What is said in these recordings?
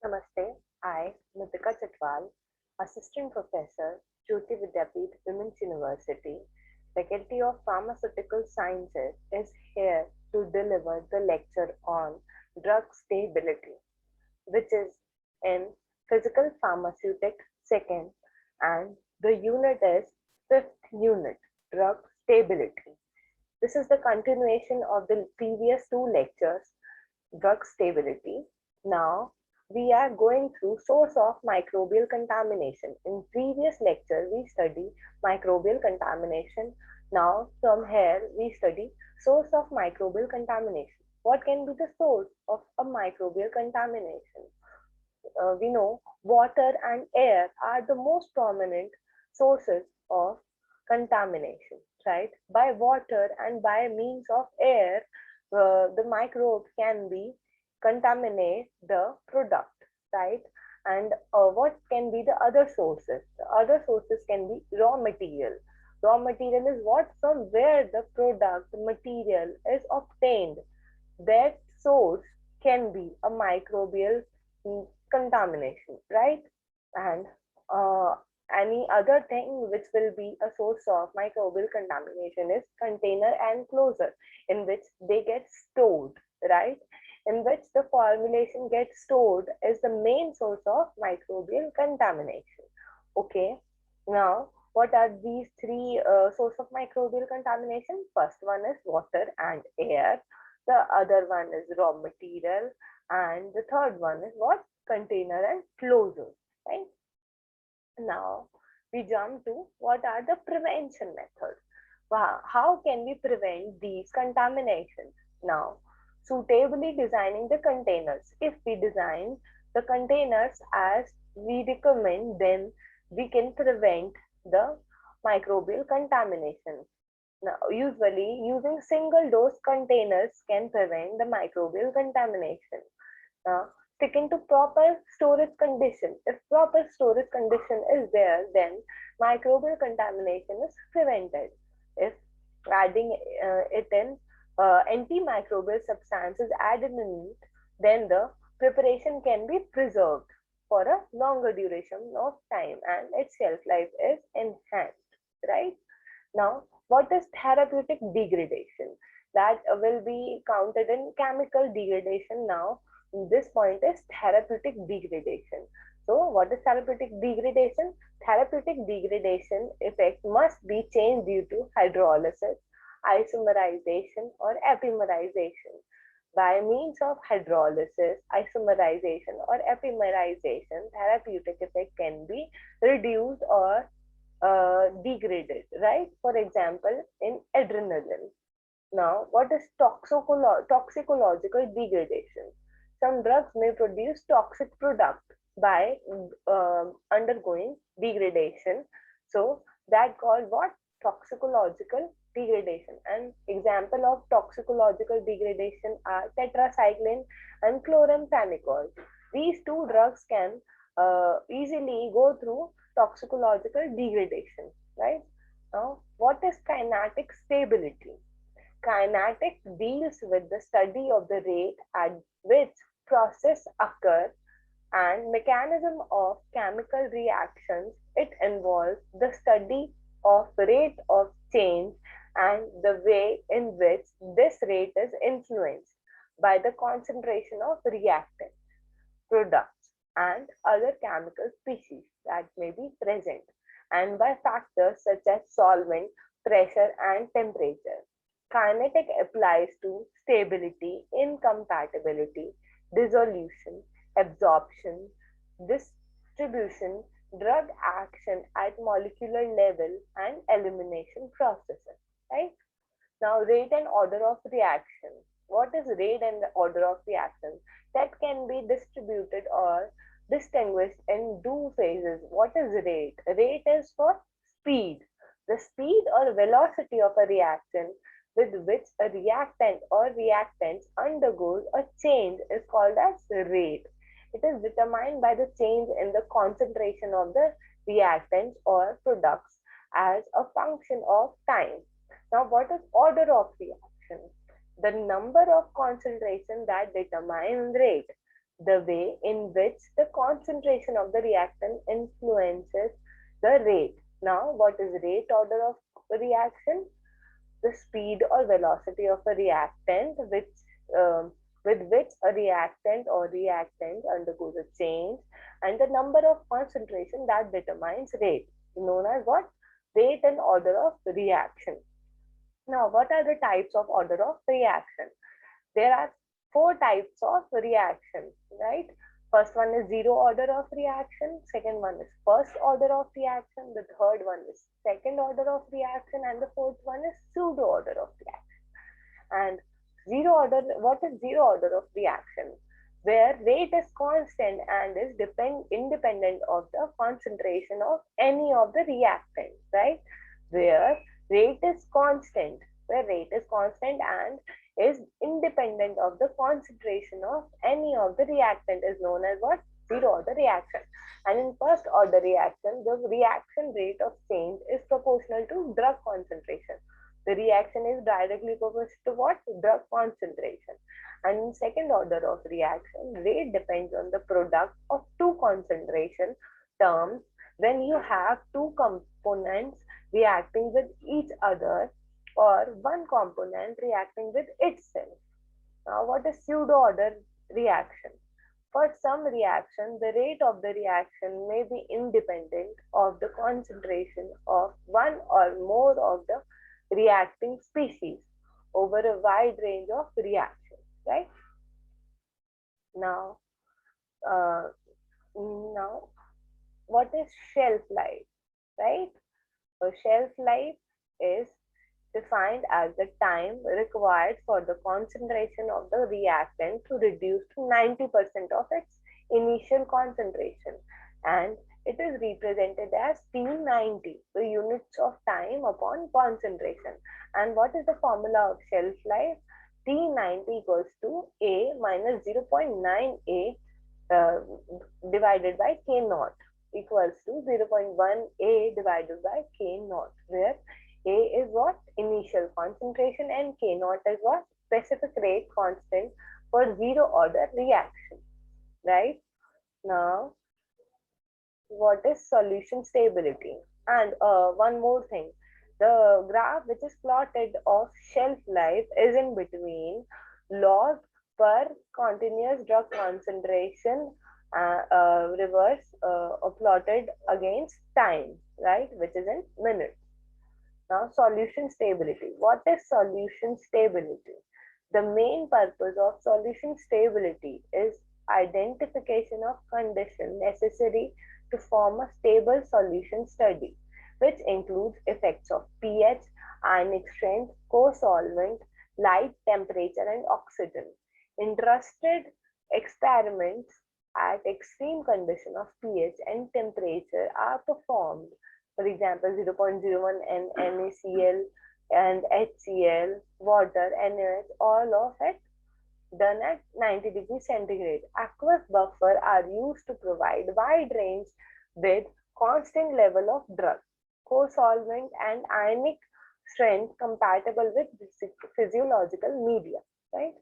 Namaste. I, Nitika Chatwal, Assistant Professor, Jyoti Vidyapeeth Women's University, Faculty of Pharmaceutical Sciences, is here to deliver the lecture on drug stability, which is in Physical Pharmaceutic second, and the unit is fifth unit, drug stability. This is the continuation of the previous two lectures, drug stability. Now we are going through source of microbial contamination. In previous lecture we study microbial contamination. Now from here we study source of microbial contamination. What can be the source of a microbial contamination? We know water and air are the most prominent sources of contamination, right? By water and by means of air, the microbes can be contaminate the product, right? And what can be the other sources? The other sources can be raw material. Raw material is what, from where the product material is obtained. That source can be a microbial contamination, right? And uh, any other thing which will be a source of microbial contamination is container and closure, in which they get stored, right? In which the formulation gets stored is the main source of microbial contamination. Okay, now what are these three source of microbial contamination? First one is water and air, the other one is raw material, and the third one is what? Container and closure, right? Now we jump to what are the prevention methods. Wow, how can we prevent these contaminations? Now, suitably designing the containers. If we design the containers as we recommend, then we can prevent the microbial contamination. Now, usually using single dose containers can prevent the microbial contamination. Now, sticking to proper storage condition. If proper storage condition is there, then microbial contamination is prevented. If adding it in antimicrobial substances added in it, then the preparation can be preserved for a longer duration of time and its shelf life is enhanced, right? Now, what is therapeutic degradation? That will be counted in chemical degradation. Now, this point is therapeutic degradation. So, what is therapeutic degradation? Therapeutic degradation effect must be changed due to hydrolysis, isomerization, or epimerization. By means of hydrolysis, isomerization, or epimerization, therapeutic effect can be reduced or degraded, right? For example, in adrenaline. Now, what is toxicological degradation? Some drugs may produce toxic product by undergoing degradation. So that called what? Toxicological degradation. An example of toxicological degradation are tetracycline and chloramphenicol. These two drugs can easily go through toxicological degradation, right? Now, what is kinetic stability? Kinetic deals with the study of the rate at which process occur and mechanism of chemical reactions. It involves the study of rate of change and the way in which this rate is influenced by the concentration of reactants, products, and other chemical species that may be present, and by factors such as solvent, pressure, and temperature. Kinetic applies to stability, incompatibility, dissolution, absorption, distribution, drug action at molecular level, and elimination processes. Right? Now, rate and order of reaction. What is rate and order of reaction? That can be distributed or distinguished in two phases. What is rate? Rate is for speed. The speed or velocity of a reaction with which a reactant or reactants undergoes a change is called as rate. It is determined by the change in the concentration of the reactants or products as a function of time. Now, what is order of reaction? The number of concentration that determines rate. the way in which the concentration of the reactant influences the rate. Now, what is rate order of reaction? The speed or velocity of a reactant um, with which a reactant or reactant undergoes a change, and the number of concentration that determines rate, known as what? Rate and order of reaction. Now, what are the types of order of reaction? There are four types of reaction, right? First one is zero order of reaction, second one is first order of reaction, the third one is second order of reaction, and the fourth one is pseudo order of reaction. And zero order, what is zero order of reaction? Where rate is constant and is independent of the concentration of any of the reactants, right? Where rate is constant, where rate is constant and is independent of the concentration of any of the reactant is known as what? Zero order reaction. And in first order reaction, the reaction rate of change is proportional to drug concentration. The reaction is directly proportional to what? Drug concentration. And in second order of reaction, rate depends on the product of two concentration terms when you have two components reacting with each other or one component reacting with itself. Now, what is pseudo order reaction? For some reaction, the rate of the reaction may be independent of the concentration of one or more of the reacting species over a wide range of reactions, right? Now, uh, now, what is shelf life, right? So shelf life is defined as the time required for the concentration of the reactant to reduce to 90% of its initial concentration, and it is represented as T90, the units of time upon concentration. And what is the formula of shelf life? T90 equals to A minus 0.9 A divided by K naught equals to 0.1 A divided by K naught, where A is what? Initial concentration, and K naught is what? Specific rate constant for zero order reaction, right? Now, what is solution stability? And one more thing, the graph which is plotted of shelf life is in between log per continuous drug concentration reverse plotted against time, right, which is in minutes. Now, solution stability. What is solution stability? The main purpose of solution stability is identification of conditions necessary to form a stable solution study, which includes effects of pH, ionic strength, co-solvent, light, temperature, and oxygen. Interested experiments at extreme condition of pH and temperature are performed. For example, 0.01 NaCl and HCl, water, NaOH, all of it done at 90 degrees centigrade. Aqueous buffer are used to provide wide range with constant level of drug, co-solvent, and ionic strength compatible with physiological media, right?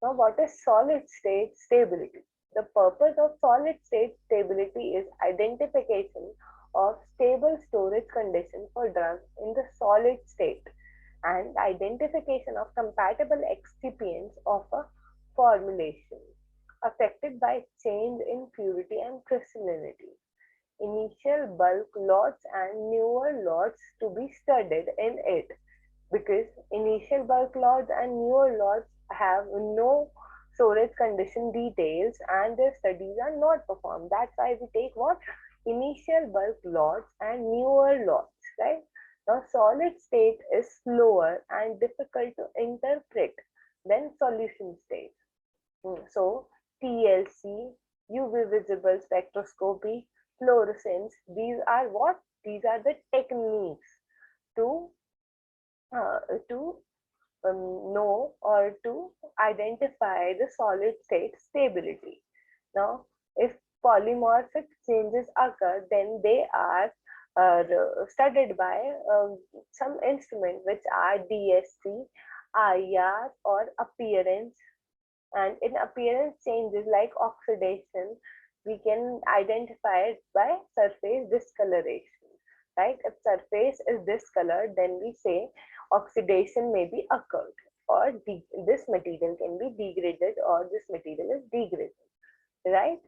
Now, what is solid state stability? The purpose of solid state stability is identification of stable storage condition for drugs in the solid state and identification of compatible excipients of a formulation affected by change in purity and crystallinity. Initial bulk lots and newer lots to be studied in it, because initial bulk lots and newer lots have no storage condition details and their studies are not performed. That's why we take what? Initial bulk lots and newer lots, right? Now, solid state is slower and difficult to interpret than solution state. So, TLC, UV visible spectroscopy, fluorescence, these are what? These are the techniques to uh, to know or to identify the solid state stability. Now, if polymorphic changes occur, then they are studied by some instrument which are DSC, IR, or appearance And in appearance changes like oxidation, we can identify it by surface discoloration, right? If surface is discolored, then we say oxidation may be occurred, or this material can be degraded, or this material is degraded, right?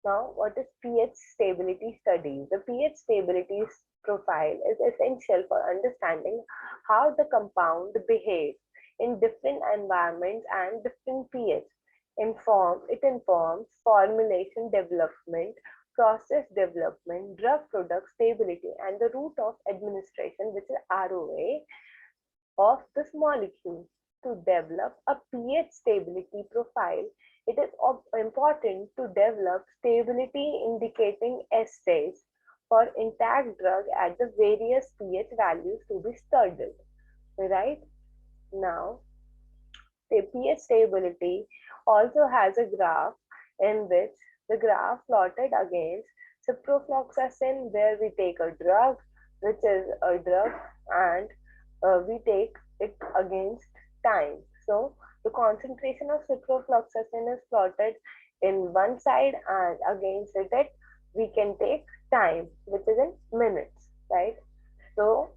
Now, what is pH stability study? The pH stability profile is essential for understanding how the compound behaves in different environments and different pH. It informs formulation development, process development, drug product stability, and the route of administration, which is ROA, of this molecule. To develop a pH stability profile, it is important to develop stability indicating assays for intact drug at the various pH values to be studied. Right? Now, the pH stability also has a graph in which the graph plotted against ciprofloxacin, where we take a drug, which is a drug, and we take it against time. So the concentration of ciprofloxacin is plotted in one side, and against it we can take time, which is in minutes, right? So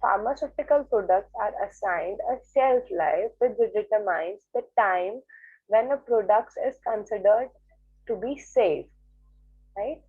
pharmaceutical products are assigned a shelf life which determines the time when a product is considered to be safe, right?